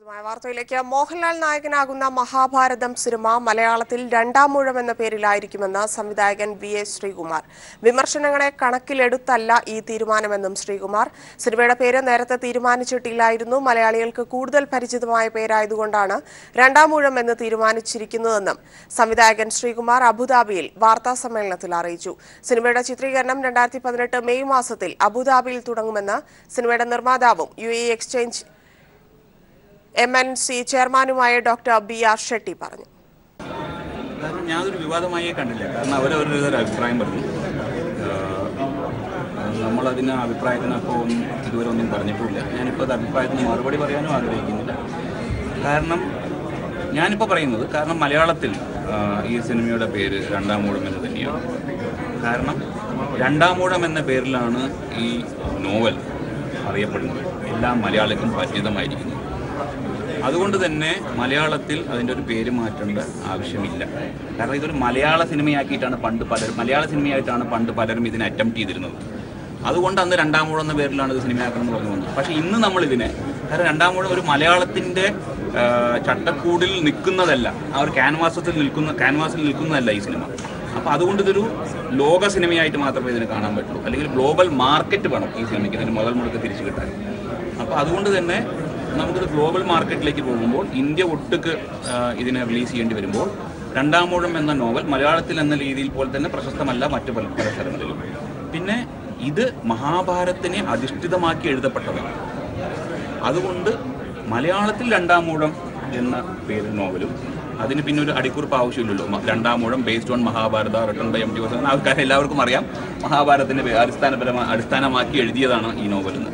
വാർത്തയിലേക്ക് മോഹൻലാൽ നായകനാകുന്ന മഹാഭാരതം സിനിമ മലയാളത്തിൽ രണ്ടാം മൂഴം എന്ന പേരിലായിരിക്കുമെന്ന് സംവിധായകൻ വി.എസ്. ശ്രീകുമാർ. വിമർശനങ്ങളെ കണക്കിലെടുത്തല്ല ഈ തീരുമാനമെന്നും ശ്രീകുമാർ. സിനിമയുടെ പേര് നേരത്തെ തീരുമാനിച്ചിട്ടില്ലായിരുന്നു. മലയാളികൾക്ക് കൂടുതൽ പരിചിതമായ പേരായതുകൊണ്ടാണ് രണ്ടാം മൂഴം എന്ന് തീരുമാനിച്ചിരിക്കുന്നതെന്നും സംവിധായകൻ ശ്രീകുമാർ അബുദാബിയിൽ വാർത്താ സമ്മേളനത്തിൽ അറിയിച്ചു. സിനിമയുടെ ചിത്രീകരണം 2018 മെയ് മാസത്തിൽ അബുദാബിയിൽ തുടങ്ങുമെന്ന് സിനിമയുടെ നിർമ്മാതാവും UAE എക്സ്ചേഞ്ച് MNC ചെയർമാനുമായ ഡോക്ടർ B.R. ഷെട്ടി പറഞ്ഞു. ഞാനൊരു വിവാദമായി കണ്ടില്ല. കാരണം അവരവരുടെ അഭിപ്രായം പറഞ്ഞു. നമ്മളതിന് അഭിപ്രായത്തിനപ്പോൾ ഇതുവരെ ഒന്നും പറഞ്ഞിട്ടില്ല. ഞാനിപ്പോൾ അത് അഭിപ്രായത്തിന് മറുപടി പറയാനും ആഗ്രഹിക്കുന്നില്ല. കാരണം ഞാനിപ്പോൾ പറയുന്നത് മലയാളത്തിൽ ഈ സിനിമയുടെ പേര് രണ്ടാം മൂഴം എന്ന് തന്നെയാണ്. കാരണം രണ്ടാം മൂഴം എന്ന പേരിലാണ് ഈ നോവൽ അറിയപ്പെടുന്നത്. എല്ലാം മലയാളിക്കും പരിചിതമായിരിക്കുന്നു. അതുകൊണ്ട് തന്നെ മലയാളത്തിൽ അതിൻ്റെ ഒരു പേര് മാറ്റേണ്ട ആവശ്യമില്ല. കാരണം ഇതൊരു മലയാള സിനിമയായിട്ടാണ് പണ്ട് പലരും ഇതിനെ അറ്റംപ്റ്റ് ചെയ്തിരുന്നത്. അതുകൊണ്ട് അന്ന് രണ്ടാം മൂഴം എന്ന പേരിലാണ് ഇത് സിനിമയാക്കണമെന്ന് പറഞ്ഞു വന്നത്. പക്ഷേ ഇന്ന് നമ്മളിതിനെ രണ്ടാം മൂഴം ഒരു മലയാളത്തിൻ്റെ ചട്ടക്കൂടിൽ നിൽക്കുന്നതല്ല, ആ ഒരു ക്യാൻവാസിൽ നിൽക്കുന്നതല്ല ഈ സിനിമ. അപ്പോൾ അതുകൊണ്ട് ഇതൊരു ലോക സിനിമയായിട്ട് മാത്രമേ ഇതിനെ കാണാൻ പറ്റുള്ളൂ. അല്ലെങ്കിൽ ഗ്ലോബൽ മാർക്കറ്റ് വേണം ഈ സിനിമയ്ക്ക് ഇതിന് മുതൽ മുടക്ക് തിരിച്ചു കിട്ടാൻ. അപ്പോൾ അതുകൊണ്ട് തന്നെ നമുക്കൊരു ഗ്ലോബൽ മാർക്കറ്റിലേക്ക് പോകുമ്പോൾ ഇന്ത്യ ഒട്ടുക്ക് ഇതിനെ റിലീസ് ചെയ്യേണ്ടി വരുമ്പോൾ രണ്ടാം മൂഴം എന്ന നോവൽ മലയാളത്തിൽ എന്ന രീതിയിൽ പോലെ തന്നെ പ്രശസ്തമല്ല മറ്റു പല സ്ഥലങ്ങളിലും. പിന്നെ ഇത് മഹാഭാരതത്തിനെ അധിഷ്ഠിതമാക്കി എഴുതപ്പെട്ടതാണ്. അതുകൊണ്ട് മലയാളത്തിൽ രണ്ടാം മൂഴം എന്ന പേര് നോവലും അതിന് പിന്നെ ഒരു അടിക്കുറിപ്പ് ആവശ്യമില്ലല്ലോ. Randamoozham based on Mahabharata written by M.T. Vasudevan. ആൾക്കാരെ എല്ലാവർക്കും അറിയാം മഹാഭാരതത്തിൻ്റെ അടിസ്ഥാനമാക്കി എഴുതിയതാണ് ഈ നോവലെന്ന്.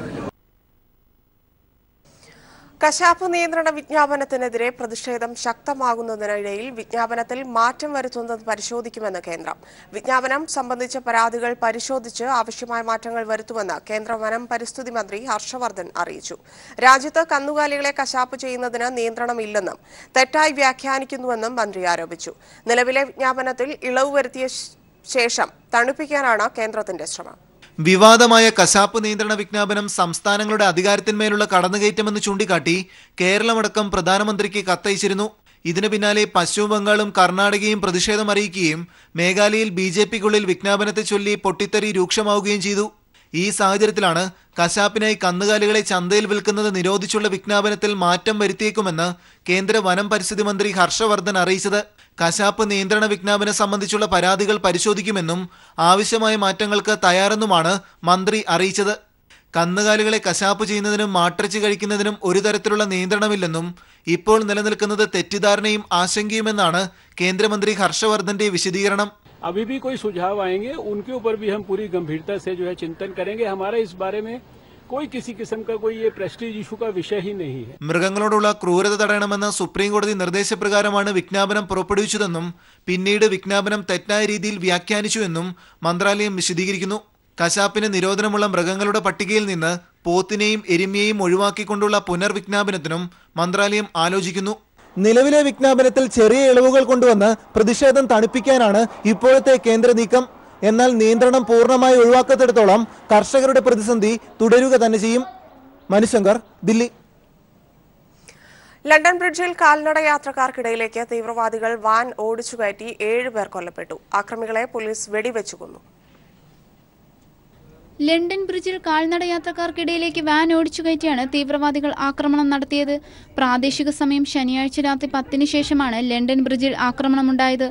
കശാപ്പ് നിയന്ത്രണ വിജ്ഞാപനത്തിനെതിരെ പ്രതിഷേധം ശക്തമാകുന്നതിനിടയിൽ വിജ്ഞാപനത്തിൽ മാറ്റം വരുത്തുന്നത് പരിശോധിക്കുമെന്ന് കേന്ദ്രം. വിജ്ഞാപനം സംബന്ധിച്ച പരാതികൾ പരിശോധിച്ച് ആവശ്യമായ മാറ്റങ്ങൾ വരുത്തുമെന്ന് കേന്ദ്ര വനം പരിസ്ഥിതി മന്ത്രി ഹർഷവർദ്ധൻ അറിയിച്ചു. രാജ്യത്ത് കന്നുകാലികളെ കശാപ്പ് ചെയ്യുന്നതിന് നിയന്ത്രണമില്ലെന്നും തെറ്റായി വ്യാഖ്യാനിക്കുന്നുവെന്നും മന്ത്രി ആരോപിച്ചു. നിലവിലെ വിജ്ഞാപനത്തിൽ ഇളവ് വരുത്തിയ ശേഷം തണുപ്പിക്കാനാണ് കേന്ദ്രത്തിന്റെ ശ്രമം. വിവാദമായ കശാപ്പ് നിയന്ത്രണ വിജ്ഞാപനം സംസ്ഥാനങ്ങളുടെ അധികാരത്തിന്മേലുള്ള കടന്നുകയറ്റമെന്ന് ചൂണ്ടിക്കാട്ടി കേരളമടക്കം പ്രധാനമന്ത്രിക്ക് കത്തയച്ചിരുന്നു. ഇതിനു പിന്നാലെ പശ്ചിമ ബംഗാളും കർണാടകയും പ്രതിഷേധം അറിയിക്കുകയും മേഘാലയയിൽ BJPക്കുള്ളിൽ വിജ്ഞാപനത്തെ ചൊല്ലി പൊട്ടിത്തെറി രൂക്ഷമാവുകയും ചെയ്തു. ഈ സാഹചര്യത്തിലാണ് കശാപ്പിനായി കന്നുകാലികളെ ചന്തയിൽ വിൽക്കുന്നത് നിരോധിച്ചുള്ള വിജ്ഞാപനത്തിൽ മാറ്റം വരുത്തിയേക്കുമെന്ന് കേന്ദ്ര വനം പരിസ്ഥിതി മന്ത്രി ഹർഷവർദ്ധൻ അറിയിച്ചത്. കശാപ്പ് നിയന്ത്രണ വിജ്ഞാപനം സംബന്ധിച്ചുള്ള പരാതികൾ പരിശോധിക്കുമെന്നും ആവശ്യമായ മാറ്റങ്ങൾക്ക് തയ്യാറെന്നുമാണ് മന്ത്രി അറിയിച്ചത്. കന്നുകാലികളെ കശാപ്പ് ചെയ്യുന്നതിനും മാട്ടിറച്ചി കഴിക്കുന്നതിനും ഒരു തരത്തിലുള്ള നിയന്ത്രണമില്ലെന്നും ഇപ്പോൾ നിലനിൽക്കുന്നത് തെറ്റിദ്ധാരണയും ആശങ്കയുമെന്നാണ് കേന്ദ്രമന്ത്രി ഹർഷവർദ്ധന്റെ വിശദീകരണം. अभी भी कोई सुझाव आएंगे, उनके ऊपर भी हम पूरी गंभीरता से जो है चिंतन करेंगे. हमारा इस बारे में कोई किसी किस्म का कोई ये प्रेस्टीज इशू का विषय ही नहीं है. മൃഗങ്ങളോടുള്ള ക്രൂരത തടയണമെന്ന സുപ്രീം കോടതി നിർദ്ദേശപ്രകാരമാണ് വിജ്ഞാപനം പുറപ്പെടുവിച്ചതെന്നും പിന്നീട് വിജ്ഞാപനം തെറ്റായ രീതിയിൽ വ്യാഖ്യാനിച്ചുവെന്നും മന്ത്രാലയം വിശദീകരിക്കുന്നു. കശാപ്പിന് നിരോധനമുള്ള മൃഗങ്ങളുടെ പട്ടികയിൽ നിന്ന് പോത്തിനെയും എരുമയെയും ഒഴിവാക്കിക്കൊണ്ടുള്ള പുനർവിജ്ഞാപനത്തിനും മന്ത്രാലയം ആലോചിക്കുന്നു. നിലവിലെ വിജ്ഞാപനത്തിൽ ചെറിയ ഇളവുകൾ കൊണ്ടുവന്ന് പ്രതിഷേധം തണുപ്പിക്കാനാണ് ഇപ്പോഴത്തെ കേന്ദ്ര നീക്കം. എന്നാൽ നിയന്ത്രണം പൂർണ്ണമായി ഒഴിവാക്കത്തിടത്തോളം കർഷകരുടെ പ്രതിസന്ധി തുടരുക തന്നെ ചെയ്യും. മനുശങ്കർ, ദില്ലി. ലണ്ടൻ ബ്രിഡ്ജിൽ കാൽനട യാത്രക്കാർക്കിടയിലേക്ക് തീവ്രവാദികൾ വാൻ ഓടിച്ചുകയറ്റി 7 പേർ കൊല്ലപ്പെട്ടു. ആക്രമികളെ പോലീസ് വെടിവെച്ചു കൊന്നു. ലണ്ടൻ ബ്രിഡ്ജിൽ കാൽനട യാത്രക്കാർക്കിടയിലേക്ക് വാൻ ഓടിച്ചുകയറ്റിയാണ് തീവ്രവാദികൾ ആക്രമണം നടത്തിയത്. പ്രാദേശിക സമയം ശനിയാഴ്ച രാത്രി 10-ന് ശേഷമാണ് ലണ്ടൻ ബ്രിഡ്ജിൽ ആക്രമണമുണ്ടായത്.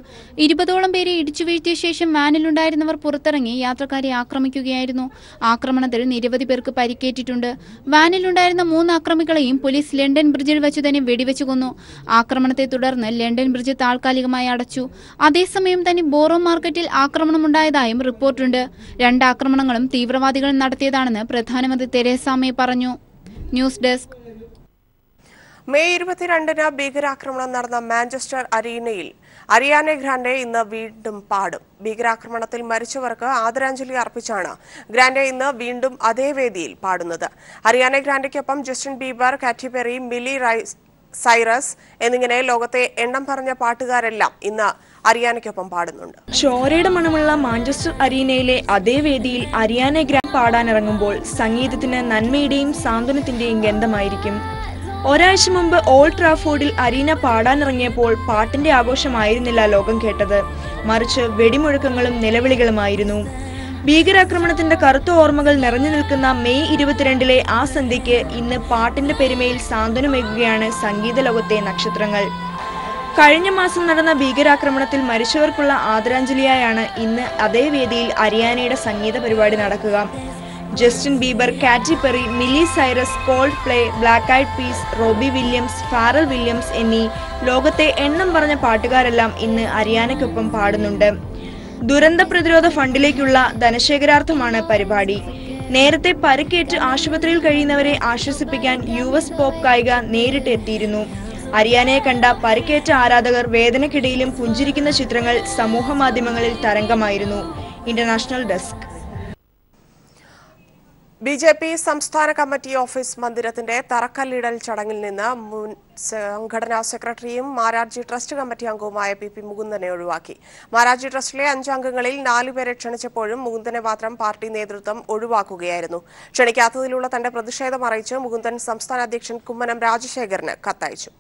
20ഓളം പേരെ ഇടിച്ചു വീഴ്ത്തിയ ശേഷം വാനിലുണ്ടായിരുന്നവർ പുറത്തിറങ്ങി യാത്രക്കാരെ ആക്രമിക്കുകയായിരുന്നു. ആക്രമണത്തിൽ നിരവധി പേർക്ക് പരിക്കേറ്റിട്ടുണ്ട്. വാനിലുണ്ടായിരുന്ന 3 അക്രമികളെയും പോലീസ് ലണ്ടൻ ബ്രിഡ്ജിൽ വെച്ച് തന്നെ വെടിവെച്ചു കൊന്നു. ആക്രമണത്തെ തുടർന്ന് ലണ്ടൻ ബ്രിഡ്ജ് താൽക്കാലികമായി അടച്ചു. അതേസമയം തന്നെ ബോറോ മാർക്കറ്റിൽ ആക്രമണമുണ്ടായതായും റിപ്പോർട്ടുണ്ട്. 2 ആക്രമണങ്ങളും തീവ്രവാദികൾ നടത്തിയതാണെന്ന് പ്രധാനമന്ത്രി തെരേസ മേ പറഞ്ഞു. News desk. മെയ് 22-ന് ഭീകരാക്രമണം നടന്ന മാഞ്ചസ്റ്റർ അരീനയിൽ അരിയാന ഗ്രാൻഡെ ഇന്ന് വീണ്ടും പാടും. ഭീകരാക്രമണത്തിൽ മരിച്ചവർക്ക് ആദരാഞ്ജലി അർപ്പിച്ചാണ് ഗ്രാൻഡെ ഇന്ന് വീണ്ടും അതേ വേദിയിൽ പാടുന്നത്. Ariana ഗ്രാൻഡയ്ക്കൊപ്പം Justin Bieber, Katy Perry, മിലി സൈറസ് എന്നിങ്ങനെ ലോകത്തെ എണ്ണം പറഞ്ഞ പാട്ടുകാരെല്ലാം ഇന്ന് അരിയാനയ്ക്കൊപ്പം പാടുന്നുണ്ട്. ചോരയുടെ മണമുള്ള മാഞ്ചസ്റ്റർ അരീനയിലെ അതേ വേദിയിൽ അരിയാന ഗ്രാൻഡ് പാടാനിറങ്ങുമ്പോൾ സംഗീതത്തിന് നന്മയുടെയും സാന്ത്വനത്തിന്റെയും ഗന്ധമായിരിക്കും. ഒരാഴ്ച മുമ്പ് ഓൾഡ് ട്രാഫോർഡിൽ അരീന പാടാനിറങ്ങിയപ്പോൾ പാട്ടിന്റെ ആഘോഷമായിരുന്നില്ല ലോകം കേട്ടത്, മറിച്ച് വെടിമുഴക്കങ്ങളും നിലവിളികളുമായിരുന്നു. ഭീകരാക്രമണത്തിന്റെ കറുത്ത ഓർമ്മകൾ നിറഞ്ഞു നിൽക്കുന്ന മെയ് 22 ആ സന്ധ്യയ്ക്ക് ഇന്ന് പാട്ടിന്റെ പെരുമയിൽ സാന്ത്വനമേകുകയാണ് സംഗീത ലോകത്തെ നക്ഷത്രങ്ങൾ. കഴിഞ്ഞ മാസം നടന്ന ഭീകരാക്രമണത്തിൽ മരിച്ചവർക്കുള്ള ആദരാഞ്ജലിയായാണ് ഇന്ന് അതേ വേദിയിൽ അരിയാനയുടെ സംഗീത പരിപാടി നടക്കുക. Justin Bieber, Katy Perry, Miley Cyrus, Coldplay, Black Eyed Peas, Robbie Williams, Pharrell Williams എന്നീ ലോകത്തെ എണ്ണം പറഞ്ഞ പാട്ടുകാരെല്ലാം ഇന്ന് അരിയാനയ്ക്കൊപ്പം പാടുന്നുണ്ട്. ദുരന്ത പ്രതിരോധ ഫണ്ടിലേക്കുള്ള ധനശേഖരാർത്ഥമാണ് പരിപാടി. നേരത്തെ പരിക്കേറ്റ് ആശുപത്രിയിൽ കഴിയുന്നവരെ ആശ്വസിപ്പിക്കാൻ US പോപ്പ് ഗായിക നേരിട്ട് എത്തിയിരുന്നു. അരിയാനയെ കണ്ട പരിക്കേറ്റ ആരാധകർ വേദനയ്ക്കിടയിലും പുഞ്ചിരിക്കുന്ന ചിത്രങ്ങൾ സമൂഹ മാധ്യമങ്ങളിൽ തരംഗമായിരുന്നു. International desk. BJP സംസ്ഥാന കമ്മിറ്റി ഓഫീസ് മന്ദിരത്തിന്റെ തറക്കല്ലിടൽ ചടങ്ങിൽ നിന്ന് മുൻ സംഘടനാ സെക്രട്ടറിയും മാരാർജി ട്രസ്റ്റ് കമ്മിറ്റി അംഗവുമായ PP മുകുന്ദനെ ഒഴിവാക്കി. മാരാർജി ട്രസ്റ്റിലെ 5 അംഗങ്ങളിൽ 4 പേരെ ക്ഷണിച്ചപ്പോഴും മുകുന്ദനെ മാത്രം പാർട്ടി നേതൃത്വം ഒഴിവാക്കുകയായിരുന്നു. ക്ഷണിക്കാത്തതിലുള്ള തന്റെ പ്രതിഷേധം അറിയിച്ച് മുകുന്ദൻ സംസ്ഥാന അധ്യക്ഷൻ കുമ്മനം രാജശേഖരന് കത്തയച്ചു.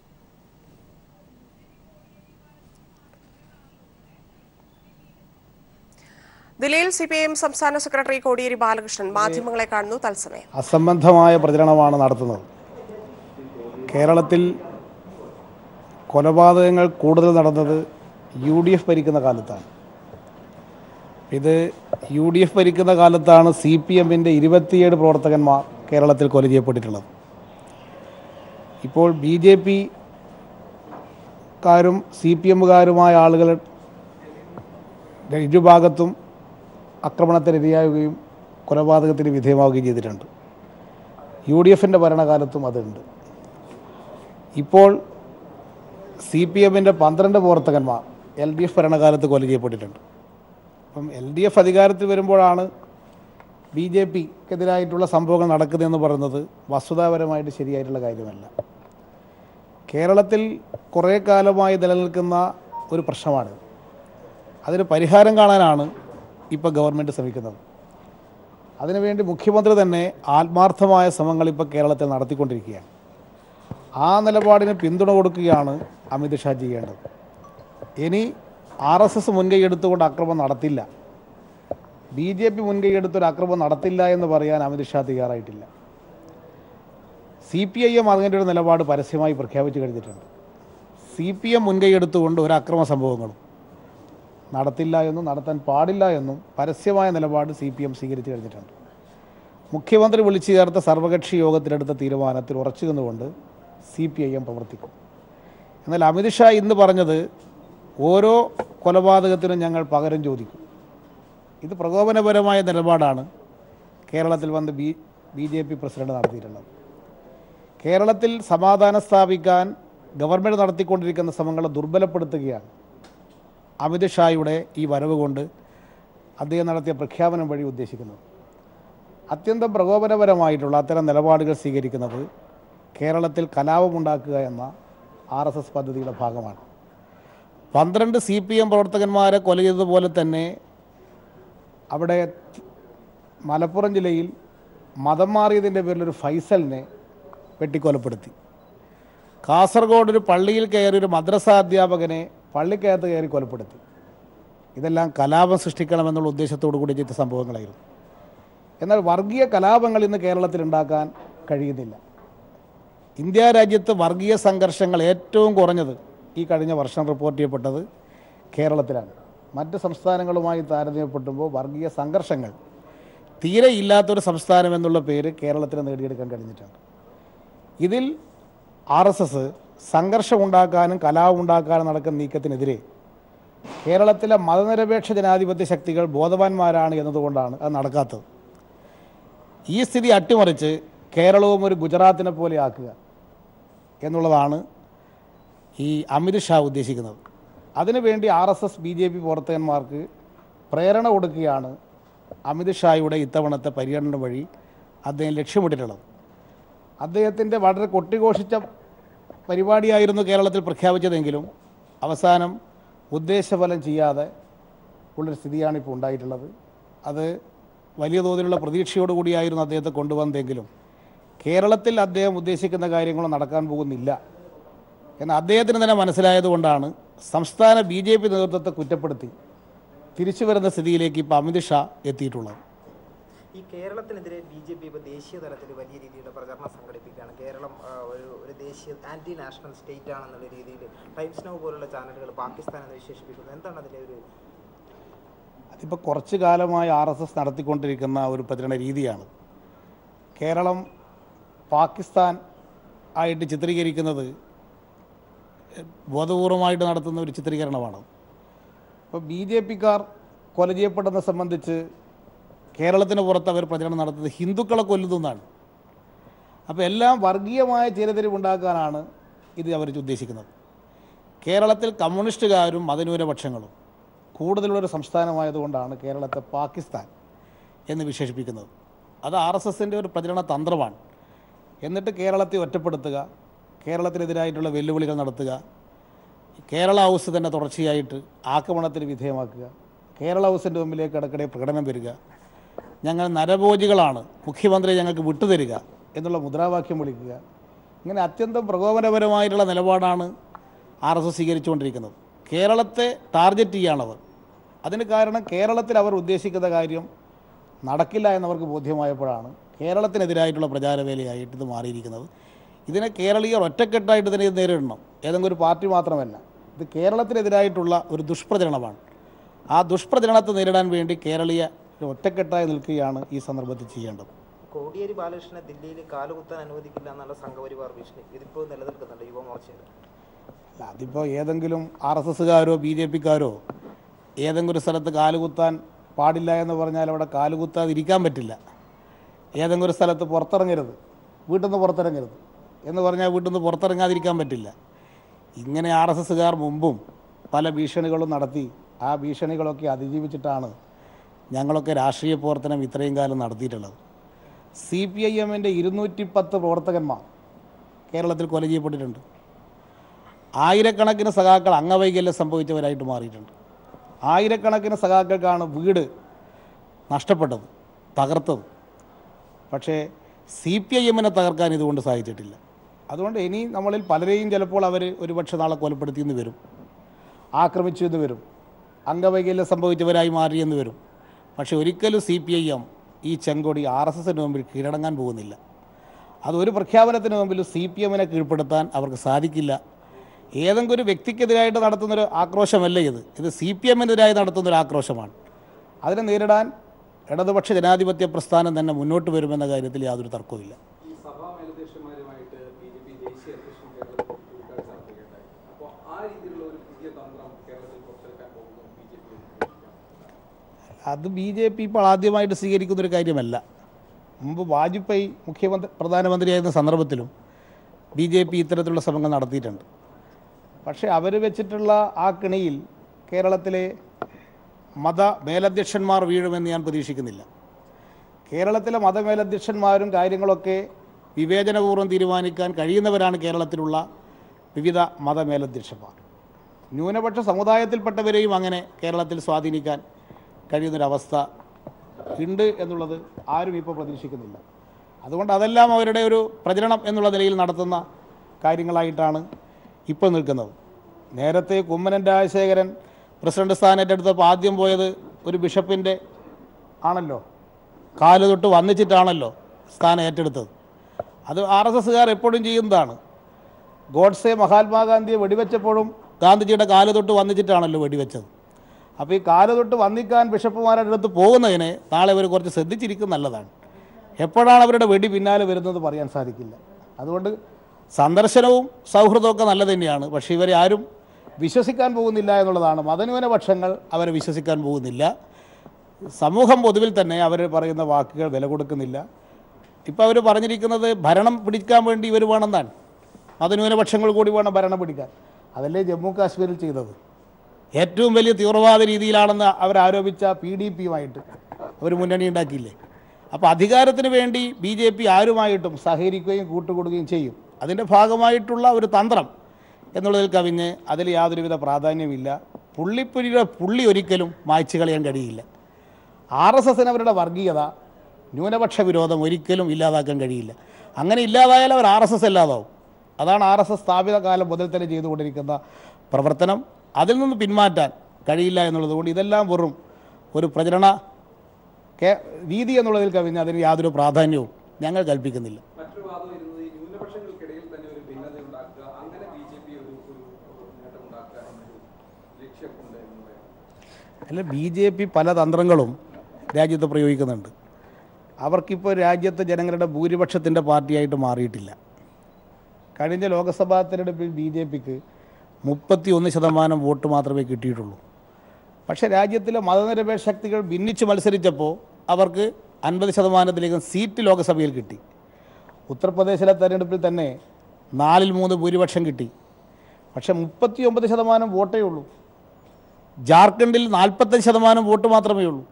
ദില്ലിയിൽ CPIM സംസ്ഥാന സെക്രട്ടറി കോടിയേരി ബാലകൃഷ്ണൻ മാധ്യമങ്ങളെ കാണുന്നു. തത്സമയം അസംബന്ധമായ പ്രചരണമാണ് നടത്തുന്നത്. കേരളത്തിൽ കൊലപാതകങ്ങൾ കൂടുതൽ നടന്നത് UDF ഭരിക്കുന്ന കാലത്താണ്. ഇത് UDF ഭരിക്കുന്ന കാലത്താണ് CPMന്റെ 27 പ്രവർത്തകന്മാർ കേരളത്തിൽ കൊല ചെയ്യപ്പെട്ടിട്ടുള്ളത്. ഇപ്പോൾ BJP കാരും CPMകാരുമായ ആളുകൾ ഇരുഭാഗത്തും ആക്രമണത്തിന് ഇരയാവുകയും കൊലപാതകത്തിന് വിധേയമാവുകയും ചെയ്തിട്ടുണ്ട്. UDFന്റെ ഭരണകാലത്തും അതുണ്ട്. ഇപ്പോൾ CPMന്റെ 12 പ്രവർത്തകന്മാർ LDF ഭരണകാലത്ത് കൊല ചെയ്യപ്പെട്ടിട്ടുണ്ട്. അപ്പം LDF അധികാരത്തിൽ വരുമ്പോഴാണ് BJPക്കെതിരായിട്ടുള്ള സംഭവങ്ങൾ നടക്കുന്നതെന്ന് പറയുന്നത് വസ്തുതാപരമായിട്ട് ശരിയായിട്ടുള്ള കാര്യമല്ല. കേരളത്തിൽ കുറേ കാലമായി നിലനിൽക്കുന്ന ഒരു പ്രശ്നമാണ്. അതിന് പരിഹാരം കാണാനാണ് ഇപ്പോൾ ഗവൺമെൻറ് ശ്രമിക്കുന്നത്. അതിനുവേണ്ടി മുഖ്യമന്ത്രി തന്നെ ആത്മാർത്ഥമായ ശ്രമങ്ങൾ ഇപ്പോൾ കേരളത്തിൽ നടത്തിക്കൊണ്ടിരിക്കുകയാണ്. ആ നിലപാടിന് പിന്തുണ കൊടുക്കുകയാണ് അമിത്ഷാ ചെയ്യേണ്ടത്. ഇനി RSS മുൻകൈയെടുത്തുകൊണ്ട് ആക്രമണം നടത്തില്ല, BJP മുൻകൈയെടുത്തൊരു ആക്രമണം നടത്തില്ല എന്ന് പറയാൻ അമിത്ഷാ തയ്യാറായിട്ടില്ല. CPIM അതിൻ്റെ ഒരു നിലപാട് പരസ്യമായി പ്രഖ്യാപിച്ചു കഴിഞ്ഞിട്ടുണ്ട്. CPM മുൻകൈയെടുത്തുകൊണ്ട് ഒരു അക്രമ സംഭവങ്ങളും നടത്തില്ല എന്നും നടത്താൻ പാടില്ല എന്നും പരസ്യമായ നിലപാട് CPM സ്വീകരിച്ചു കഴിഞ്ഞിട്ടുണ്ട്. മുഖ്യമന്ത്രി വിളിച്ചു ചേർത്ത സർവകക്ഷി യോഗത്തിലെടുത്ത തീരുമാനത്തിൽ ഉറച്ചു നിന്നുകൊണ്ട് CPIM പ്രവർത്തിക്കും. എന്നാൽ അമിത്ഷാ ഇന്ന് പറഞ്ഞത് ഓരോ കൊലപാതകത്തിനും ഞങ്ങൾ പകരം ചോദിക്കും. ഇത് പ്രകോപനപരമായ നിലപാടാണ് കേരളത്തിൽ വന്ന് BJP പ്രസിഡന്റ് നടത്തിയിട്ടുള്ളത്. കേരളത്തിൽ സമാധാനം സ്ഥാപിക്കാൻ ഗവൺമെൻറ് നടത്തിക്കൊണ്ടിരിക്കുന്ന ശ്രമങ്ങളെ ദുർബലപ്പെടുത്തുകയാണ് അമിത്ഷായുടെ ഈ വരവ് കൊണ്ട് അദ്ദേഹം നടത്തിയ പ്രഖ്യാപനം വഴി ഉദ്ദേശിക്കുന്നത്. അത്യന്തം പ്രകോപനപരമായിട്ടുള്ള അത്തരം നിലപാടുകൾ സ്വീകരിക്കുന്നത് കേരളത്തിൽ കലാപമുണ്ടാക്കുക എന്ന RSS പദ്ധതിയുടെ ഭാഗമാണ്. 12 CPM പ്രവർത്തകന്മാരെ കൊല ചെയ്തതുപോലെ തന്നെ അവിടെ മലപ്പുറം ജില്ലയിൽ മതം മാറിയതിൻ്റെ പേരിലൊരു ഫൈസലിനെ വെട്ടിക്കൊലപ്പെടുത്തി. കാസർഗോഡ് ഒരു പള്ളിയിൽ കയറി ഒരു മദ്രസ അധ്യാപകനെ പള്ളിക്കകത്ത് കയറി കൊലപ്പെടുത്തി. ഇതെല്ലാം കലാപം സൃഷ്ടിക്കണമെന്നുള്ള ഉദ്ദേശത്തോടു കൂടി ചെയ്ത സംഭവങ്ങളായിരുന്നു. എന്നാൽ വർഗീയ കലാപങ്ങൾ ഇന്ന് കേരളത്തിൽ ഉണ്ടാക്കാൻ കഴിയുന്നില്ല. ഇന്ത്യ രാജ്യത്ത് വർഗീയ സംഘർഷങ്ങൾ ഏറ്റവും കുറഞ്ഞത് ഈ കഴിഞ്ഞ വർഷം റിപ്പോർട്ട് ചെയ്യപ്പെട്ടത് കേരളത്തിലാണ്. മറ്റ് സംസ്ഥാനങ്ങളുമായി താരതമ്യപ്പെടുമ്പോൾ വർഗീയ സംഘർഷങ്ങൾ തീരെ ഇല്ലാത്തൊരു സംസ്ഥാനം എന്നുള്ള പേര് കേരളത്തിന് നേടിയെടുക്കാൻ കഴിഞ്ഞിട്ടുണ്ട്. ഇതിൽ RSS സംഘർഷമുണ്ടാക്കാനും കലാപമുണ്ടാക്കാനും നടക്കുന്ന നീക്കത്തിനെതിരെ കേരളത്തിലെ മതനിരപേക്ഷ ജനാധിപത്യ ശക്തികൾ ബോധവാന്മാരാണ് എന്നതുകൊണ്ടാണ് അത് നടക്കാത്തത്. ഈ സ്ഥിതി അട്ടിമറിച്ച് കേരളവും ഒരു ഗുജറാത്തിനെ പോലെ ആക്കുക എന്നുള്ളതാണ് ഈ അമിത്ഷാ ഉദ്ദേശിക്കുന്നത്. അതിനുവേണ്ടി RSS BJP പ്രവർത്തകന്മാർക്ക് പ്രേരണ കൊടുക്കുകയാണ് അമിത്ഷായുടെ ഇത്തവണത്തെ പര്യടനം വഴി അദ്ദേഹം ലക്ഷ്യമിട്ടിട്ടുള്ളത്. അദ്ദേഹത്തിൻ്റെ വളരെ കൊട്ടിഘോഷിച്ച പരിപാടിയായിരുന്നു കേരളത്തിൽ പ്രഖ്യാപിച്ചതെങ്കിലും അവസാനം ഉദ്ദേശഫലം ചെയ്യാതെ ഉള്ളൊരു സ്ഥിതിയാണ് ഇപ്പോൾ ഉണ്ടായിട്ടുള്ളത്. അത് വലിയ തോതിലുള്ള പ്രതീക്ഷയോടുകൂടിയായിരുന്നു അദ്ദേഹത്തെ കൊണ്ടുവന്നതെങ്കിലും കേരളത്തിൽ അദ്ദേഹം ഉദ്ദേശിക്കുന്ന കാര്യങ്ങളും നടക്കാൻ പോകുന്നില്ല എന്ന് അദ്ദേഹത്തിന് തന്നെ മനസ്സിലായതുകൊണ്ടാണ് സംസ്ഥാന BJP നേതൃത്വത്തെ കുറ്റപ്പെടുത്തി തിരിച്ചു വരുന്ന സ്ഥിതിയിലേക്ക് ഇപ്പോൾ അമിത് ഷാ എത്തിയിട്ടുള്ളത്. ഈ കേരളത്തിനെതിരെ BJP ഇപ്പോൾ ദേശീയ തലത്തിൽ വലിയ രീതിയിലുള്ള പ്രചരണം സംഘടിപ്പിക്കുകയാണ്. കേരളം ഒരു ദേശീയ ആൻറ്റി നാഷണൽ സ്റ്റേറ്റ് ആണെന്നുള്ള രീതിയിൽ ടൈംസ് നൗ പോലുള്ള ചാനലുകൾ പാകിസ്ഥാൻ എന്ന് വിശേഷിപ്പിക്കുന്നത്. എന്താണ് അതിലെ ഒരു? അതിപ്പോൾ കുറച്ചു കാലമായി RSS നടത്തിക്കൊണ്ടിരിക്കുന്ന ഒരു പ്രചരണ രീതിയാണ്. കേരളം പാകിസ്ഥാൻ ആയിട്ട് ചിത്രീകരിക്കുന്നത് ബോധപൂർവമായിട്ട് നടത്തുന്ന ഒരു ചിത്രീകരണമാണ്. ഇപ്പോൾ BJPക്കാർ കൊല ചെയ്യപ്പെടുന്നത് സംബന്ധിച്ച് കേരളത്തിന് പുറത്ത് അവർ പ്രചരണം നടത്തുന്നത് ഹിന്ദുക്കളെ കൊല്ലുന്നതാണ്. അപ്പോൾ എല്ലാം വർഗീയമായ ചേരിതിരിവുണ്ടാക്കാനാണ് ഇത് അവർ ഉദ്ദേശിക്കുന്നത്. കേരളത്തിൽ കമ്മ്യൂണിസ്റ്റുകാരും മതന്യൂനപക്ഷങ്ങളും കൂടുതലുള്ളൊരു സംസ്ഥാനമായതുകൊണ്ടാണ് കേരളത്തെ പാകിസ്ഥാൻ എന്ന് വിശേഷിപ്പിക്കുന്നത്. അത് RSSൻ്റെ ഒരു പ്രചരണ തന്ത്രമാണ്. എന്നിട്ട് കേരളത്തെ ഒറ്റപ്പെടുത്തുക, കേരളത്തിനെതിരായിട്ടുള്ള വെല്ലുവിളികൾ നടത്തുക, കേരള ഹൗസ് തന്നെ തുടർച്ചയായിട്ട് ആക്രമണത്തിന് വിധേയമാക്കുക, കേരള ഹൗസിൻ്റെ മുമ്പിലേക്ക് ഇടയ്ക്കിടെ പ്രകടനം വരിക, ഞങ്ങൾ നരഭോജികളാണ്, മുഖ്യമന്ത്രി ഞങ്ങൾക്ക് വിട്ടുതരിക എന്നുള്ള മുദ്രാവാക്യം വിളിക്കുക. ഇങ്ങനെ അത്യന്തം പ്രകോപനപരമായിട്ടുള്ള നിലപാടാണ് RSS സ്വീകരിച്ചുകൊണ്ടിരിക്കുന്നത്. കേരളത്തെ ടാർഗറ്റ് ചെയ്യാണവർ. അതിന് കാരണം കേരളത്തിൽ അവർ ഉദ്ദേശിക്കുന്ന കാര്യം നടക്കില്ല എന്നവർക്ക് ബോധ്യമായപ്പോഴാണ് കേരളത്തിനെതിരായിട്ടുള്ള പ്രചാരവേലയായിട്ട് ഇത് മാറിയിരിക്കുന്നത്. ഇതിനെ കേരളീയർ ഒറ്റക്കെട്ടായിട്ട് തന്നെ ഇത് നേരിടണം. ഏതെങ്കിലും ഒരു പാർട്ടി മാത്രമല്ല, ഇത് കേരളത്തിനെതിരായിട്ടുള്ള ഒരു ദുഷ്പ്രചരണമാണ്. ആ ദുഷ്പ്രചരണത്തെ നേരിടാൻ വേണ്ടി കേരളീയ ഒറ്റക്കെട്ടായി നിൽക്കുകയാണ് ഈ സന്ദർഭത്തിൽ ചെയ്യേണ്ടത്. കോടിയേരി ബാലകൃഷ്ണനെ ദില്ലിയിൽ കാലുകുത്താൻ അനുവദിക്കില്ല എന്നുള്ള സംഘപരിവാർ ഭീഷണി ഇതിപ്പോൾ നിലനിൽക്കുന്നുണ്ട് യുവമോർച്ചയിൽ. അതിപ്പോൾ ഏതെങ്കിലും RSSകാരോ BJPക്കാരോ ഏതെങ്കിലും ഒരു സ്ഥലത്ത് കാലുകുത്താൻ പാടില്ല എന്ന് പറഞ്ഞാൽ അവിടെ കാലുകുത്താതിരിക്കാൻ പറ്റില്ല. ഏതെങ്കിലും ഒരു സ്ഥലത്ത് പുറത്തിറങ്ങരുത്, വീട്ടിൽ നിന്ന് പുറത്തിറങ്ങരുത് എന്ന് പറഞ്ഞാൽ വീട്ടിൽ നിന്ന് പുറത്തിറങ്ങാതിരിക്കാൻ പറ്റില്ല. ഇങ്ങനെ RSSകാർ മുമ്പും പല ഭീഷണികളും നടത്തി ആ ഭീഷണികളൊക്കെ അതിജീവിച്ചിട്ടാണ് ഞങ്ങളൊക്കെ രാഷ്ട്രീയ പ്രവർത്തനം ഇത്രയും കാലം നടത്തിയിട്ടുള്ളത്. CPIMൻ്റെ 210 പ്രവർത്തകന്മാർ കേരളത്തിൽ കൊല ചെയ്യപ്പെട്ടിട്ടുണ്ട്. ആയിരക്കണക്കിന് സഖാക്കൾ അംഗവൈകല്യം സംഭവിച്ചവരായിട്ട് മാറിയിട്ടുണ്ട്. ആയിരക്കണക്കിന് സഖാക്കൾക്കാണ് വീട് നഷ്ടപ്പെട്ടത്, തകർത്തത്. പക്ഷേ CPIMനെ തകർക്കാൻ ഇതുകൊണ്ട് സാധിച്ചിട്ടില്ല. അതുകൊണ്ട് ഇനി നമ്മളിൽ പലരെയും ചിലപ്പോൾ അവർ ഒരുപക്ഷെ നാളെ കൊലപ്പെടുത്തിയെന്ന് വരും, ആക്രമിച്ചു എന്ന് വരും, അംഗവൈകല്യം സംഭവിച്ചവരായി മാറിയെന്ന് വരും. പക്ഷേ ഒരിക്കലും CPIM ഈ ചെങ്കൊടി RSSന് മുമ്പിൽ കീഴടങ്ങാൻ പോകുന്നില്ല. അതൊരു പ്രഖ്യാപനത്തിന് മുമ്പിൽ CPMനെ കീഴ്പ്പെടുത്താൻ അവർക്ക് സാധിക്കില്ല. ഏതെങ്കിലും ഒരു വ്യക്തിക്കെതിരായിട്ട് നടത്തുന്നൊരു ആക്രോശമല്ല ഇത് CPMനെതിരായി നടത്തുന്നൊരു ആക്രോശമാണ്. അതിനെ നേരിടാൻ ഇടതുപക്ഷ ജനാധിപത്യ പ്രസ്ഥാനം തന്നെ മുന്നോട്ട് വരുമെന്ന കാര്യത്തിൽ യാതൊരു തർക്കവുമില്ല. അത് BJP ഇപ്പോൾ ആദ്യമായിട്ട് സ്വീകരിക്കുന്നൊരു കാര്യമല്ല. മുമ്പ് വാജ്പേയി പ്രധാനമന്ത്രിയായിരുന്ന സന്ദർഭത്തിലും BJP ഇത്തരത്തിലുള്ള ശ്രമങ്ങൾ നടത്തിയിട്ടുണ്ട്. പക്ഷേ അവർ വെച്ചിട്ടുള്ള ആ കെണിയിൽ കേരളത്തിലെ മതമേലധ്യക്ഷന്മാർ വീഴുമെന്ന് ഞാൻ പ്രതീക്ഷിക്കുന്നില്ല. കേരളത്തിലെ മതമേലധ്യക്ഷന്മാരും കാര്യങ്ങളൊക്കെ വിവേചനപൂർവ്വം തീരുമാനിക്കാൻ കഴിയുന്നവരാണ് കേരളത്തിലുള്ള വിവിധ മതമേലധ്യക്ഷന്മാർ. ന്യൂനപക്ഷ സമുദായത്തിൽപ്പെട്ടവരെയും അങ്ങനെ കേരളത്തിൽ സ്വാധീനിക്കാൻ കഴിയുന്നൊരവസ്ഥ ഉണ്ട് എന്നുള്ളത് ആരും ഇപ്പോൾ പ്രതീക്ഷിക്കുന്നില്ല. അതുകൊണ്ട് അതെല്ലാം അവരുടെ ഒരു പ്രചരണം എന്നുള്ള നിലയിൽ നടത്തുന്ന കാര്യങ്ങളായിട്ടാണ് ഇപ്പോൾ നിൽക്കുന്നത്. നേരത്തെ കുമ്മനം രാജശേഖരൻ പ്രസിഡന്റ് സ്ഥാനം ഏറ്റെടുത്തപ്പോൾ ആദ്യം പോയത് ഒരു ബിഷപ്പിൻ്റെ ആണല്ലോ, കാല് തൊട്ട് വന്നിച്ചിട്ടാണല്ലോ സ്ഥാനം ഏറ്റെടുത്തത്. അത് RSSകാർ എപ്പോഴും ചെയ്യുന്നതാണ്. ഗോഡ്സെ മഹാത്മാഗാന്ധിയെ വെടിവെച്ചപ്പോഴും ഗാന്ധിജിയുടെ കാല് തൊട്ട് വന്നിച്ചിട്ടാണല്ലോ വെടിവെച്ചത്. അപ്പോൾ ഈ കാല് തൊട്ട് വന്നിക്കാൻ ബിഷപ്പുമാരുടെ അടുത്ത് പോകുന്നതിനെ നാളെ അവർ കുറച്ച് ശ്രദ്ധിച്ചിരിക്കുന്നത് നല്ലതാണ്. എപ്പോഴാണ് അവരുടെ വെടി പിന്നാലെ വരുന്നത് പറയാൻ സാധിക്കില്ല. അതുകൊണ്ട് സന്ദർശനവും സൗഹൃദമൊക്കെ നല്ല തന്നെയാണ്. പക്ഷേ ഇവരെ ആരും വിശ്വസിക്കാൻ പോകുന്നില്ല എന്നുള്ളതാണ്. മതന്യൂനപക്ഷങ്ങൾ അവരെ വിശ്വസിക്കാൻ പോകുന്നില്ല. സമൂഹം പൊതുവിൽ തന്നെ അവർ പറയുന്ന വാക്കുകൾ വില കൊടുക്കുന്നില്ല. ഇപ്പോൾ അവർ പറഞ്ഞിരിക്കുന്നത് ഭരണം പിടിക്കാൻ വേണ്ടി ഇവർ വേണമെന്നാണ്. മതന്യൂനപക്ഷങ്ങൾ കൂടി വേണം ഭരണം പിടിക്കാൻ. അതല്ലേ ജമ്മു കാശ്മീരിൽ ചെയ്തത്. ഏറ്റവും വലിയ തീവ്രവാദ രീതിയിലാണെന്ന് അവരാരോപിച്ച PDPയുമായിട്ട് അവർ മുന്നണി ഉണ്ടാക്കിയില്ലേ. അപ്പോൾ അധികാരത്തിന് വേണ്ടി BJP ആരുമായിട്ടും സഹകരിക്കുകയും കൂട്ടുകൊടുക്കുകയും ചെയ്യും. അതിൻ്റെ ഭാഗമായിട്ടുള്ള ഒരു തന്ത്രം എന്നുള്ളതിൽ കവിഞ്ഞ് അതിൽ യാതൊരുവിധ പ്രാധാന്യമില്ല. പുള്ളിപ്പുലിയുടെ പുള്ളി ഒരിക്കലും മായ്ച്ചു കളയാൻ കഴിയില്ല. RSSന് അവരുടെ വർഗീയത, ന്യൂനപക്ഷ വിരോധം ഒരിക്കലും ഇല്ലാതാക്കാൻ കഴിയില്ല. അങ്ങനെ ഇല്ലാതായാൽ അവർ RSS ഇല്ലാതാവും. അതാണ് RSS സ്ഥാപിത കാലം മുതൽ തന്നെ ചെയ്തുകൊണ്ടിരിക്കുന്ന പ്രവർത്തനം. അതിൽ നിന്ന് പിന്മാറ്റാൻ കഴിയില്ല എന്നുള്ളതുകൊണ്ട് ഇതെല്ലാം വെറും ഒരു പ്രചരണ രീതി എന്നുള്ളതിൽ കവിഞ്ഞ് അതിന് യാതൊരു പ്രാധാന്യവും ഞങ്ങൾ കൽപ്പിക്കുന്നില്ല. അല്ല, BJP പല തന്ത്രങ്ങളും രാജ്യത്ത് പ്രയോഗിക്കുന്നുണ്ട്. അവർക്കിപ്പോൾ രാജ്യത്തെ ജനങ്ങളുടെ ഭൂരിപക്ഷത്തിൻ്റെ പാർട്ടിയായിട്ട് മാറിയിട്ടില്ല. കഴിഞ്ഞ ലോക്സഭാ തെരഞ്ഞെടുപ്പിൽ BJPക്ക് 31% വോട്ട് മാത്രമേ കിട്ടിയിട്ടുള്ളൂ. പക്ഷേ രാജ്യത്തിലെ മതനിരപേക്ഷ ശക്തികൾ ഭിന്നിച്ച് മത്സരിച്ചപ്പോൾ അവർക്ക് 50%-ലേക്കും സീറ്റ് ലോക്സഭയിൽ കിട്ടി. ഉത്തർപ്രദേശിലെ തെരഞ്ഞെടുപ്പിൽ തന്നെ 4/3 ഭൂരിപക്ഷം കിട്ടി. പക്ഷേ 39% വോട്ടേ ഉള്ളൂ. ജാർഖണ്ഡിൽ 45% വോട്ട് മാത്രമേ ഉള്ളൂ.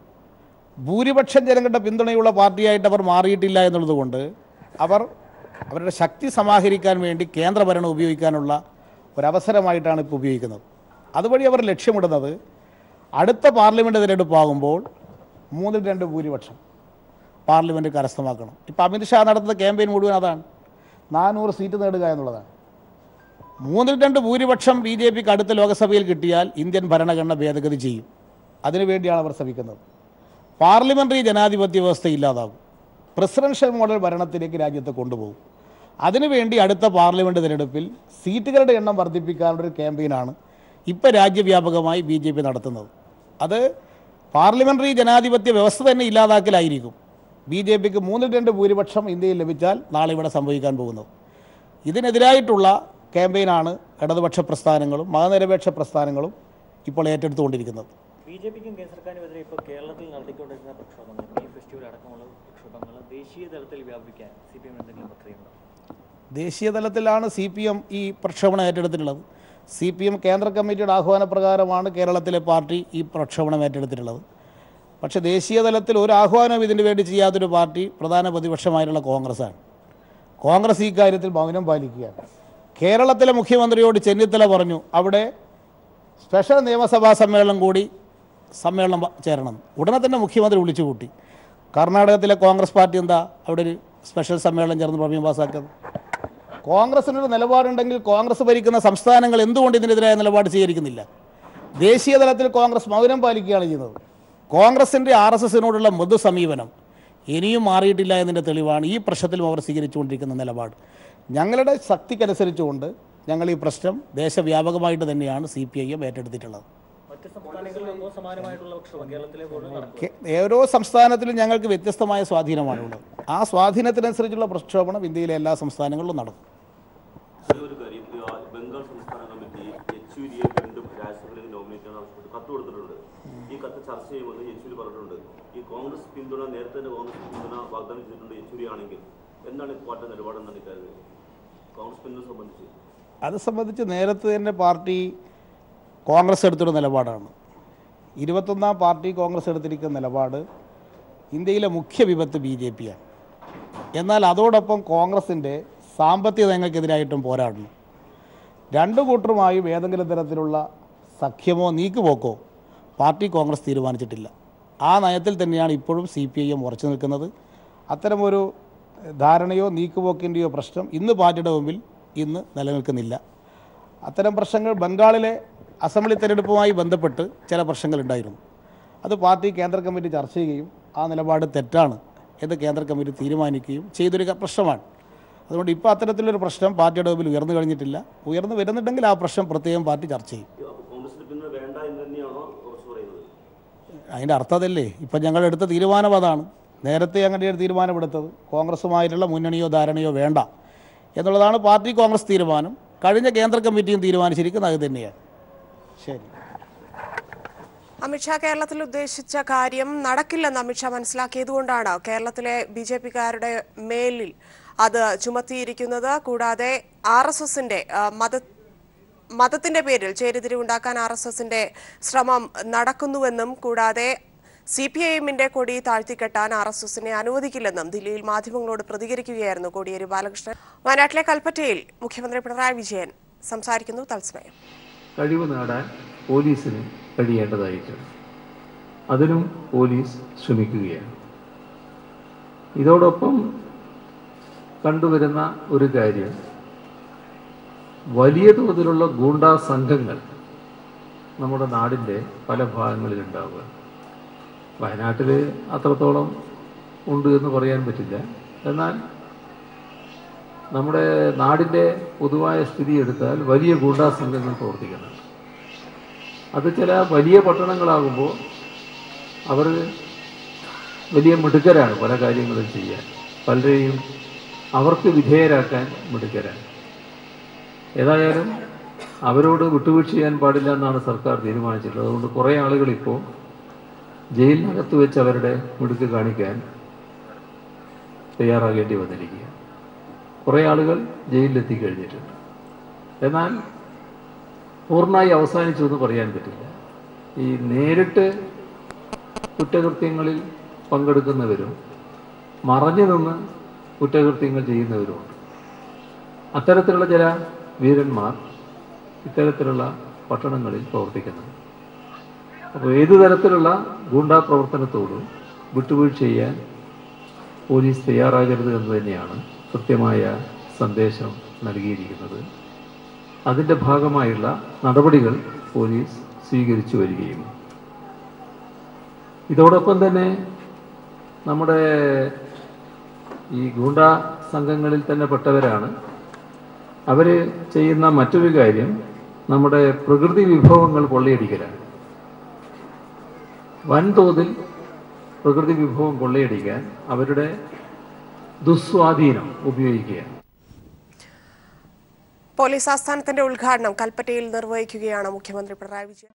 ഭൂരിപക്ഷം ജനങ്ങളുടെ പിന്തുണയുള്ള പാർട്ടിയായിട്ട് അവർ മാറിയിട്ടില്ല എന്നുള്ളതുകൊണ്ട് അവരുടെ ശക്തി സമാഹരിക്കാൻ വേണ്ടി കേന്ദ്രഭരണം ഉപയോഗിക്കാനുള്ള ഒരവസരമായിട്ടാണ് ഇപ്പോൾ ഉപയോഗിക്കുന്നത്. അതുവഴി അവർ ലക്ഷ്യമിടുന്നത് അടുത്ത പാർലമെൻറ്റ് തിരഞ്ഞെടുപ്പാകുമ്പോൾ 3/2 ഭൂരിപക്ഷം പാർലമെൻറ്റ് കരസ്ഥമാക്കണം. ഇപ്പോൾ അമിത്ഷാ നടത്തുന്ന ക്യാമ്പയിൻ മുഴുവൻ അതാണ്, 400 സീറ്റ് നേടുക എന്നുള്ളതാണ്. 3/2 ഭൂരിപക്ഷം BJPക്ക് അടുത്ത ലോക്സഭയിൽ കിട്ടിയാൽ ഇന്ത്യൻ ഭരണഘടന ഭേദഗതി ചെയ്യും. അതിനുവേണ്ടിയാണ് അവർ ശ്രമിക്കുന്നത്. പാർലമെൻ്ററി ജനാധിപത്യ വ്യവസ്ഥ ഇല്ലാതാകും. പ്രസിഡൻഷ്യൽ മോഡൽ ഭരണത്തിലേക്ക് രാജ്യത്തെ കൊണ്ടുപോകും. അതിനുവേണ്ടി അടുത്ത പാർലമെൻറ്റ് തിരഞ്ഞെടുപ്പിൽ സീറ്റുകളുടെ എണ്ണം വർദ്ധിപ്പിക്കാനുള്ളൊരു ക്യാമ്പയിനാണ് ഇപ്പോൾ രാജ്യവ്യാപകമായി BJP നടത്തുന്നത്. അത് പാർലമെൻ്ററി ജനാധിപത്യ വ്യവസ്ഥ തന്നെ ഇല്ലാതാക്കലായിരിക്കും. BJPക്ക് 3/2 ഭൂരിപക്ഷം ഇന്ത്യയിൽ ലഭിച്ചാൽ നാളെ ഇവിടെ സംഭവിക്കാൻ പോകുന്നത്. ഇതിനെതിരായിട്ടുള്ള ക്യാമ്പയിനാണ് ഇടതുപക്ഷ പ്രസ്ഥാനങ്ങളും മതനിരപേക്ഷ പ്രസ്ഥാനങ്ങളും ഇപ്പോൾ ഏറ്റെടുത്തുകൊണ്ടിരിക്കുന്നത്. BJPക്കും കേന്ദ്ര സർക്കാരിനെതിരെ ഇപ്പോൾ കേരളത്തിൽ നടത്തിക്കൊണ്ടിരിക്കുന്ന പ്രക്ഷോഭങ്ങൾ, ഈ ഫെസ്റ്റിവൽ അടക്കമുള്ള പ്രക്ഷോഭങ്ങൾ ദേശീയ തലത്തിൽ വ്യാപിക്കാൻ CPM എന്തെങ്കിലും പ്രക്രിയയുണ്ടോ? ദേശീയ തലത്തിലാണ് CPM ഈ പ്രക്ഷോഭണം ഏറ്റെടുത്തിട്ടുള്ളത്. CPM കേന്ദ്ര കമ്മിറ്റിയുടെ ആഹ്വാനപ്രകാരമാണ് കേരളത്തിലെ പാർട്ടി ഈ പ്രക്ഷോഭണം ഏറ്റെടുത്തിട്ടുള്ളത്. പക്ഷേ ദേശീയ തലത്തിൽ ഒരു ആഹ്വാനവും ഇതിനു വേണ്ടി ചെയ്യാത്തൊരു പാർട്ടി പ്രധാന പ്രതിപക്ഷമായിട്ടുള്ള കോൺഗ്രസ്സാണ്. കോൺഗ്രസ് ഈ കാര്യത്തിൽ മൗനം പാലിക്കുകയാണ്. കേരളത്തിലെ മുഖ്യമന്ത്രിയോട് ചെന്നിത്തല പറഞ്ഞു അവിടെ സ്പെഷ്യൽ നിയമസഭാ സമ്മേളനം കൂടി ചേരണം. ഉടനെ തന്നെ മുഖ്യമന്ത്രി വിളിച്ചു കൂട്ടി. കർണാടകത്തിലെ കോൺഗ്രസ് പാർട്ടി എന്താ അവിടെ ഒരു സ്പെഷ്യൽ സമ്മേളനം ചേർന്ന് പ്രമേയം പാസ്സാക്കുന്നത്? കോൺഗ്രസിനൊരു നിലപാടുണ്ടെങ്കിൽ കോൺഗ്രസ് ഭരിക്കുന്ന സംസ്ഥാനങ്ങൾ എന്തുകൊണ്ട് ഇതിനെതിരായ നിലപാട് സ്വീകരിക്കുന്നില്ല? ദേശീയ തലത്തിൽ കോൺഗ്രസ് മൗനം പാലിക്കുകയാണ് ചെയ്യുന്നത്. കോൺഗ്രസിൻ്റെ RSSനോടുള്ള മൃദു സമീപനം ഇനിയും മാറിയിട്ടില്ല എന്നതിൻ്റെ തെളിവാണ് ഈ പ്രശ്നത്തിലും അവർ സ്വീകരിച്ചുകൊണ്ടിരിക്കുന്ന നിലപാട്. ഞങ്ങളുടെ ശക്തിക്കനുസരിച്ചുകൊണ്ട് ഞങ്ങൾ ഈ പ്രശ്നം ദേശവ്യാപകമായിട്ട് തന്നെയാണ് CPIM ഏറ്റെടുത്തിട്ടുള്ളത്. ഓരോ സംസ്ഥാനത്തിലും ഞങ്ങൾക്ക് വ്യത്യസ്തമായ സ്വാധീനമാണുള്ളത്. ആ സ്വാധീനത്തിനനുസരിച്ചുള്ള പ്രക്ഷോഭണം ഇന്ത്യയിലെ എല്ലാ സംസ്ഥാനങ്ങളിലും നടക്കും. ബംഗാൾ സംസ്ഥാന കമ്മിറ്റി യെച്ചൂരിയെ വീണ്ടും രാജ്യസഭയിലേക്ക് നോമിനേറ്റ് ചെയ്യാൻ ആവശ്യപ്പെട്ട് കത്ത് കൊടുത്തിട്ടുണ്ട്. ഈ കത്ത് ചർച്ച ചെയ്യുമെന്ന് യെച്ചൂരി പറഞ്ഞിട്ടുണ്ട്. ഈ കോൺഗ്രസ് പിന്തുണ നേരത്തെ തന്നെ കോൺഗ്രസ് പിന്തുണ വാഗ്ദാനം ചെയ്തിട്ടുണ്ട് യെച്ചൂരി ആണെങ്കിൽ. എന്താണ് പാർട്ടി നിലപാടെന്നാണ് ഇക്കാര്യത്തിൽ കോൺഗ്രസ് പിന്തുണ സംബന്ധിച്ച്? അത് സംബന്ധിച്ച് നേരത്തെ തന്നെ പാർട്ടി കോൺഗ്രസ് എടുത്തൊരു നിലപാടാണ്. 21ാം പാർട്ടി കോൺഗ്രസ് എടുത്തിരിക്കുന്ന നിലപാട് ഇന്ത്യയിലെ മുഖ്യ വിപത്ത് BJPയാണ്. എന്നാൽ അതോടൊപ്പം കോൺഗ്രസിൻ്റെ സാമ്പത്തിക നയങ്ങൾക്കെതിരായിട്ടും പോരാടുന്നു. രണ്ടു കൂട്ടരുമായും ഏതെങ്കിലും തരത്തിലുള്ള സഖ്യമോ നീക്കുപോക്കോ പാർട്ടി കോൺഗ്രസ് തീരുമാനിച്ചിട്ടില്ല. ആ നയത്തിൽ തന്നെയാണ് ഇപ്പോഴും CPIM ഉറച്ചു നിൽക്കുന്നത്. അത്തരമൊരു ധാരണയോ നീക്കുപോക്കിൻ്റെയോ പ്രശ്നം ഇന്ന് പാർട്ടിയുടെ മുമ്പിൽ നിലനിൽക്കുന്നില്ല. അത്തരം പ്രശ്നങ്ങൾ ബംഗാളിലെ അസംബ്ലി തെരഞ്ഞെടുപ്പുമായി ബന്ധപ്പെട്ട് ചില പ്രശ്നങ്ങളുണ്ടായിരുന്നു. അത് പാർട്ടി കേന്ദ്ര കമ്മിറ്റി ചർച്ച ചെയ്യുകയും ആ നിലപാട് തെറ്റാണ് എന്ന് കേന്ദ്ര കമ്മിറ്റി തീരുമാനിക്കുകയും ചെയ്തൊരു പ്രശ്നമാണ്. അതുകൊണ്ട് ഇപ്പോൾ അത്തരത്തിലൊരു പ്രശ്നം പാർട്ടിയുടെ മുമ്പിൽ ഉയർന്നു കഴിഞ്ഞിട്ടില്ല. ഉയർന്നു വരുന്നുണ്ടെങ്കിൽ ആ പ്രശ്നം പ്രത്യേകം പാർട്ടി ചർച്ച ചെയ്യും. അതിൻ്റെ അർത്ഥം അതല്ലേ ഇപ്പം ഞങ്ങളെടുത്ത തീരുമാനം അതാണ്. നേരത്തെ അങ്ങനെ ഒരു തീരുമാനമെടുത്തത് കോൺഗ്രസുമായിട്ടുള്ള മുന്നണിയോ ധാരണയോ വേണ്ട എന്നുള്ളതാണ് പാർട്ടി കോൺഗ്രസ് തീരുമാനം. കഴിഞ്ഞ കേന്ദ്ര കമ്മിറ്റിയും തീരുമാനിച്ചിരിക്കുന്നത് അത് തന്നെയാണ്. ശരി. അമിത്ഷാ കേരളത്തിൽ ഉദ്ദേശിച്ച കാര്യം നടക്കില്ലെന്ന് അമിത്ഷാ മനസ്സിലാക്കിയതുകൊണ്ടാണ് കേരളത്തിലെ BJPക്കാരുടെ മേലിൽ അത് ചുമത്തിയിരിക്കുന്നത്. കൂടാതെ RSSന്റെ മതത്തിന്റെ പേരിൽ ചേരിതിരിവുണ്ടാക്കാൻ RSSന്റെ ശ്രമം നടക്കുന്നുവെന്നും കൂടാതെ CPIMന്റെ കൊടി താഴ്ത്തിക്കെട്ടാൻ RSSനെ അനുവദിക്കില്ലെന്നും ദില്ലിയിൽ മാധ്യമങ്ങളോട് പ്രതികരിക്കുകയായിരുന്നു കോടിയേരി ബാലകൃഷ്ണൻ. വയനാട്ടിലെ കൽപ്പറ്റയിൽ മുഖ്യമന്ത്രി പിണറായി വിജയൻ സംസാരിക്കുന്നു. തത്സമയം. കഴിവ് നേടാൻ പോലീസിന് കഴിയേണ്ടതായിട്ടുണ്ട്. അതിനും പോലീസ് ശ്രമിക്കുകയാണ്. ഇതോടൊപ്പം കണ്ടുവരുന്ന ഒരു കാര്യം, വലിയ തോതിലുള്ള ഗൂണ്ടാ സംഘങ്ങൾ നമ്മുടെ നാടിൻ്റെ പല ഭാഗങ്ങളിലുണ്ടാവുക. വയനാട്ടിൽ അത്രത്തോളം ഉണ്ട് എന്ന് പറയാൻ പറ്റില്ല. എന്നാൽ നമ്മുടെ നാടിൻ്റെ പൊതുവായ സ്ഥിതി എടുത്താൽ വലിയ ഗൂണ്ടാ സംഘങ്ങൾ പ്രവർത്തിക്കുന്നുണ്ട്. അത് ചില വലിയ പട്ടണങ്ങളാകുമ്പോൾ അവർ വലിയ മിടുക്കരാണ് പല കാര്യങ്ങളും ചെയ്യാൻ, പലരെയും അവർക്ക് വിധേയരാക്കാൻ മിടുക്കരാണ്. ഏതായാലും അവരോട് വിട്ടുവീഴ്ച ചെയ്യാൻ പാടില്ല എന്നാണ് സർക്കാർ തീരുമാനിച്ചിട്ടുള്ളത്. അതുകൊണ്ട് കുറേ ആളുകൾ ഇപ്പോൾ ജയിലിനകത്ത് വെച്ച് അവരുടെ മിടുക്ക് കാണിക്കാൻ തയ്യാറാകേണ്ടി വന്നിരിക്കുക. കുറേ ആളുകൾ ജയിലിലെത്തിക്കഴിഞ്ഞിട്ടുണ്ട്. എന്നാൽ പൂർണ്ണമായി അവസാനിച്ചു എന്ന് പറയാൻ പറ്റില്ല. ഈ നേരിട്ട് കുറ്റകൃത്യങ്ങളിൽ പങ്കെടുക്കുന്നവരും മറഞ്ഞു നിന്ന് കുറ്റകൃത്യങ്ങൾ ചെയ്യുന്നവരുമുണ്ട്. അത്തരത്തിലുള്ള ചില വീരന്മാർ ഇത്തരത്തിലുള്ള പട്ടണങ്ങളിൽ പ്രവർത്തിക്കുന്നു. അപ്പോൾ ഏതു തരത്തിലുള്ള ഗൂണ്ടാ പ്രവർത്തനത്തോടും വിട്ടുവീഴ്ച ചെയ്യാൻ പോലീസ് തയ്യാറാകരുത് എന്ന് തന്നെയാണ് കൃത്യമായ സന്ദേശം നൽകിയിരിക്കുന്നത്. അതിൻ്റെ ഭാഗമായുള്ള നടപടികൾ പോലീസ് സ്വീകരിച്ചു വരികയും ഇതോടൊപ്പം തന്നെ നമ്മുടെ ഈ ഗൂണ്ടാ സംഘങ്ങളിൽ തന്നെ പെട്ടവരാണ്. അവർ ചെയ്യുന്ന മറ്റൊരു കാര്യം നമ്മുടെ പ്രകൃതി വിഭവങ്ങൾ കൊള്ളയടിക്കലാണ്. വൻതോതിൽ പ്രകൃതി വിഭവം കൊള്ളയടിക്കാൻ അവരുടെ ദുസ്വാധീനം ഉപയോഗിക്കുകയാണ്. പോലീസ് ആസ്ഥാനത്തിന്റെ ഉദ്ഘാടനം കൽപ്പറ്റയിൽ നിർവഹിക്കുകയാണ് മുഖ്യമന്ത്രി പിണറായി വിജയൻ.